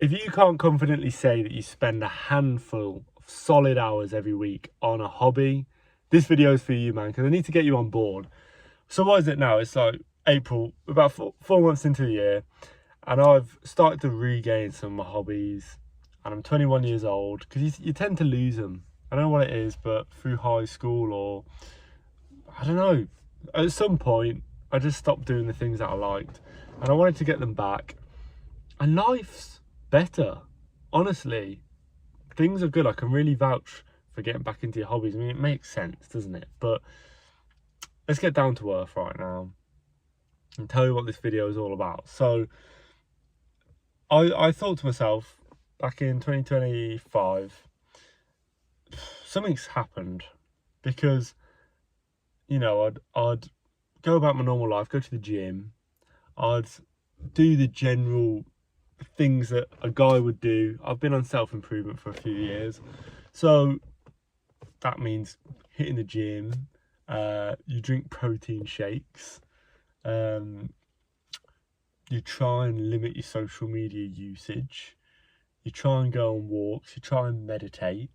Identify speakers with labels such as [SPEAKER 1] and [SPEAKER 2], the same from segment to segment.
[SPEAKER 1] If you can't confidently say that you spend a handful of solid hours every week on a hobby, this video is for you, man, because I need to get you on board. So what is it now? It's like April, about four months into the year, and I've started to regain some of my hobbies, and I'm 21 years old, because you tend to lose them. I don't know what it is, but through high school or, I don't know, at some point, I just stopped doing the things that I liked, and I wanted to get them back. And life's better, honestly. Things are good. I can really vouch for getting back into your hobbies. I mean, it makes sense, doesn't it? But let's get down to earth right now and tell you what this video is all about. So I thought to myself, back in 2025, something's happened, because, you know, I'd go about my normal life, go to the gym, I'd do the general things that a guy would do. I've been on self-improvement for a few years, so that means hitting the gym, you drink protein shakes, you try and limit your social media usage, you try and go on walks, you try and meditate.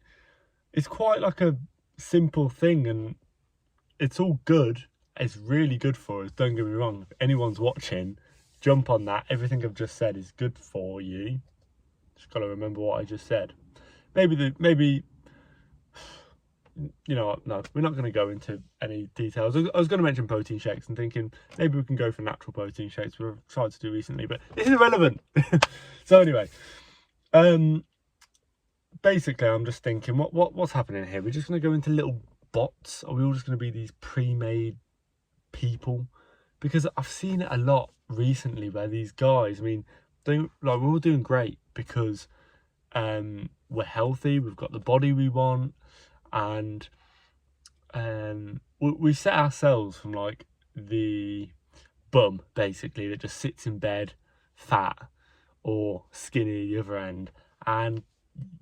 [SPEAKER 1] It's quite like a simple thing, and it's all good. It's really good for us, don't get me wrong. If anyone's watching, jump on that. Everything I've just said is good for you. Just got to remember what I just said. Maybe you know what, no, we're not going to go into any details. I was going to mention protein shakes and thinking maybe we can go for natural protein shakes, we've tried to do recently, but this is irrelevant. So anyway, basically I'm just thinking, what's happening here? We're just going to go into little bots? Are we all just going to be these pre-made people? Because I've seen it a lot recently where these guys, I mean, we're all doing great because we're healthy, we've got the body we want, and we set ourselves from like the bum basically that just sits in bed fat or skinny the other end, and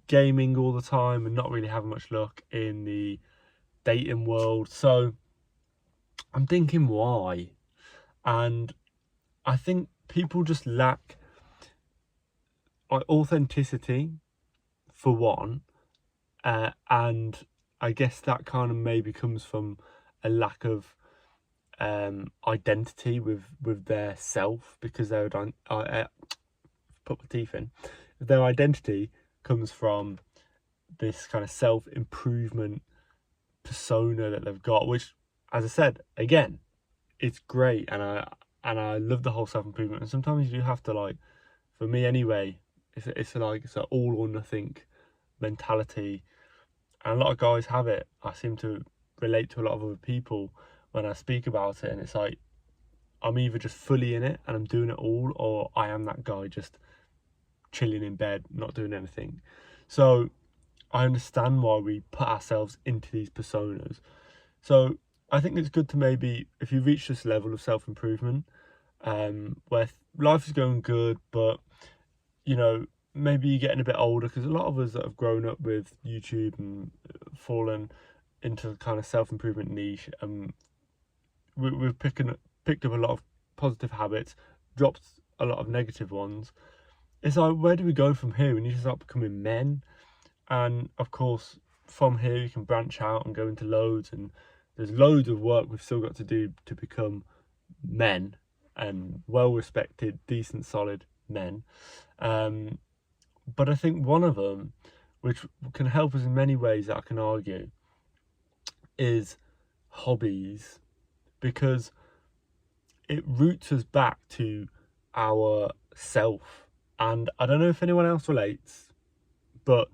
[SPEAKER 1] gaming all the time and not really having much luck in the dating world. So I'm thinking, why? And I think people just lack authenticity, for one, and I guess that kind of maybe comes from a lack of identity with their self, because they're put my teeth in. Their identity comes from this kind of self-improvement persona that they've got, which, as I said, again, it's great, and I love the whole self-improvement. And sometimes you have to, like, for me anyway, it's an all or nothing mentality, and a lot of guys have it. I seem to relate to a lot of other people when I speak about it, and it's like I'm either just fully in it and I'm doing it all, or I am that guy just chilling in bed not doing anything. So I understand why we put ourselves into these personas. So I think it's good to, maybe if you reach this level of self-improvement, where life is going good, but you know, maybe you're getting a bit older, because a lot of us that have grown up with YouTube and fallen into the kind of self-improvement niche, we've picked up a lot of positive habits, dropped a lot of negative ones. It's like, where do we go from here? We need to start becoming men, and of course from here you can branch out and go into loads, and there's loads of work we've still got to do to become men, and well-respected, decent, solid men. But I think one of them, which can help us in many ways that I can argue, is hobbies, because it roots us back to our self. And I don't know if anyone else relates, but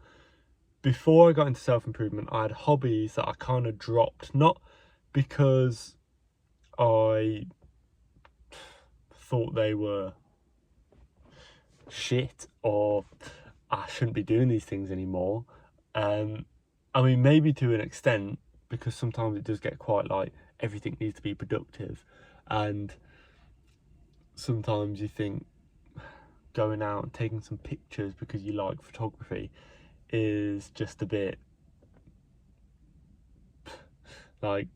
[SPEAKER 1] before I got into self-improvement, I had hobbies that I kind of dropped, not because I thought they were shit or I shouldn't be doing these things anymore. I mean, maybe to an extent, because sometimes it does get quite like everything needs to be productive, and sometimes you think going out and taking some pictures because you like photography is just a bit, like,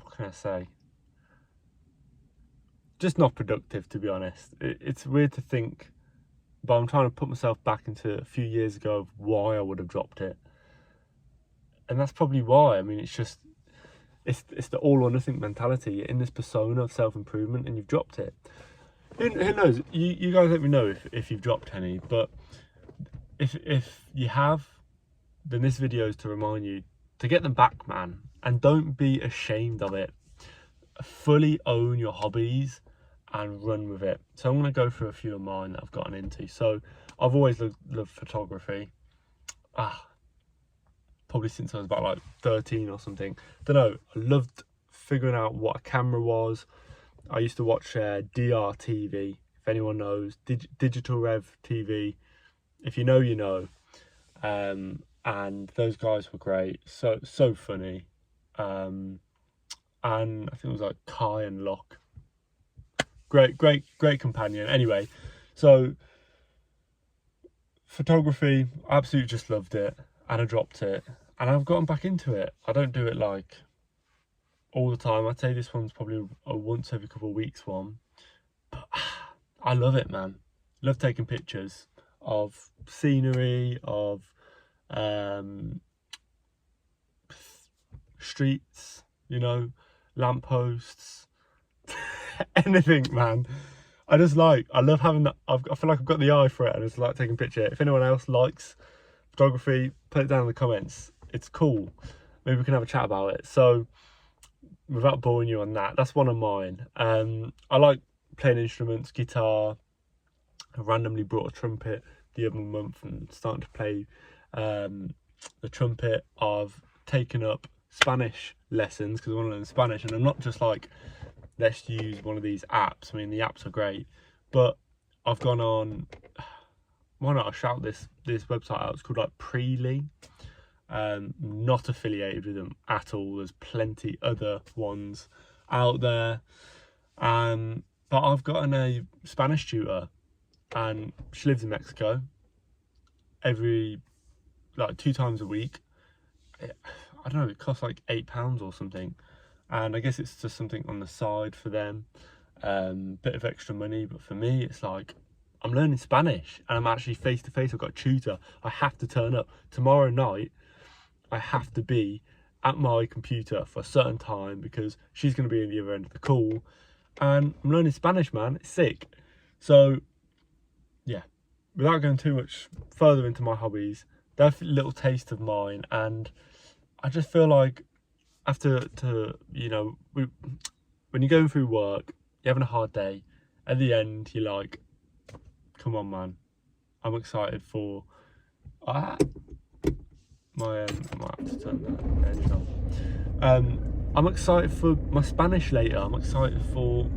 [SPEAKER 1] what can I say, just not productive, to be honest. It's weird to think but I'm trying to put myself back into a few years ago of why I would have dropped it. And that's probably why. I mean, it's the all or nothing mentality. You're in this persona of self-improvement and you've dropped it. Who knows? You guys let me know if you've dropped any, but if you have, then this video is to remind you to get them back, man. And don't be ashamed of it. Fully own your hobbies and run with it. So I'm going to go through a few of mine that I've gotten into. So I've always loved photography. Probably since I was about like 13 or something. Don't know. I loved figuring out what a camera was. I used to watch DRTV, if anyone knows, Digital Rev TV. If you know, you know. And those guys were great. So funny. And I think it was like Kai and Locke. Great companion. Anyway, so photography, absolutely just loved it. And I dropped it, and I've gotten back into it. I don't do it like all the time. I'd say this one's probably a once every couple of weeks one, but I love it, man. Love taking pictures of scenery, of streets, you know, lampposts, anything, man. I love having that. I feel like I've got the eye for it, and I just like taking pictures. If anyone else likes photography, put it down in the comments. It's cool. Maybe we can have a chat about it. So without boring you on that, that's one of mine. I like playing instruments, guitar. I randomly brought a trumpet the other month and starting to play the trumpet. I've taken up Spanish lessons because I want to learn Spanish, and I'm not just like, let's use one of these apps. I mean, the apps are great, but I've gone on, why not I shout this website out? It's called like Preely. Not affiliated with them at all. There's plenty other ones out there. But I've gotten a Spanish tutor, and she lives in Mexico. Every like 2 times a week. I don't know, it costs like £8 or something. And I guess it's just something on the side for them. Bit of extra money, but for me it's like, I'm learning Spanish and I'm actually face to face. I've got a tutor. I have to turn up tomorrow night. I have to be at my computer for a certain time because she's going to be at the other end of the call, and I'm learning Spanish, man. It's sick. So yeah, without going too much further into my hobbies, that's a little taste of mine. And I just feel like after, you know, when you're going through work, you're having a hard day, at the end you're like, come on, man, I'm excited for I might have to turn that engine off. I'm excited for my Spanish later. I'm excited for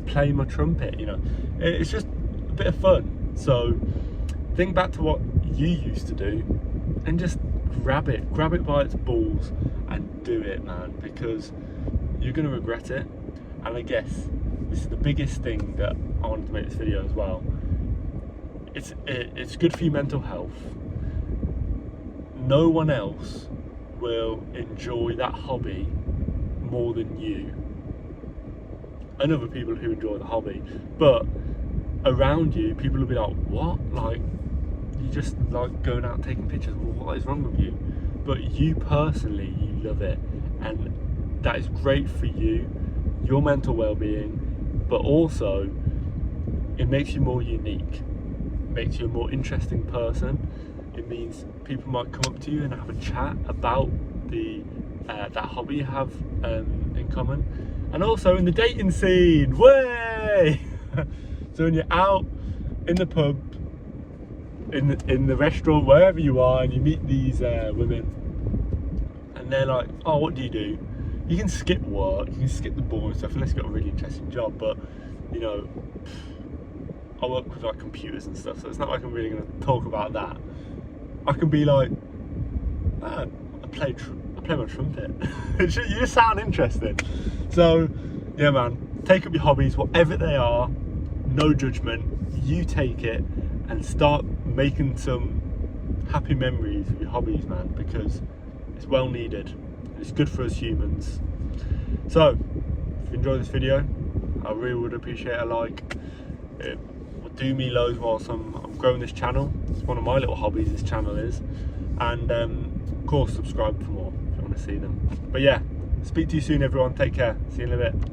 [SPEAKER 1] playing my trumpet, you know. It's just a bit of fun. So think back to what you used to do and just grab it by its balls and do it, man, because you're going to regret it. And I guess this is the biggest thing that I wanted to make this video as well. It's good for your mental health. No one else will enjoy that hobby more than you and other people who enjoy the hobby. But around you, people will be like, what? Like, you just like going out and taking pictures. Well, what is wrong with you? But you personally, you love it. And that is great for you, your mental well-being, but also it makes you more unique. Makes you a more interesting person. It means people might come up to you and have a chat about that hobby you have in common. And also in the dating scene, way. So when you're out in the pub, in the restaurant, wherever you are, and you meet these women, and they're like, oh, what do you do? You can skip work, you can skip the boring stuff unless you've got a really interesting job, but you know, I work with like computers and stuff, so it's not like I'm really going to talk about that. I can be like, I play my trumpet. You just sound interesting. So yeah, man, take up your hobbies, whatever they are, no judgment. You take it and start making some happy memories with your hobbies, man, because it's well needed. It's good for us humans. So if you enjoyed this video, I really would appreciate a like. It would do me loads whilst I'm growing this channel. It's one of my little hobbies, this channel is. And of course, subscribe for more if you want to see them. But yeah, speak to you soon, everyone. Take care. See you in a bit.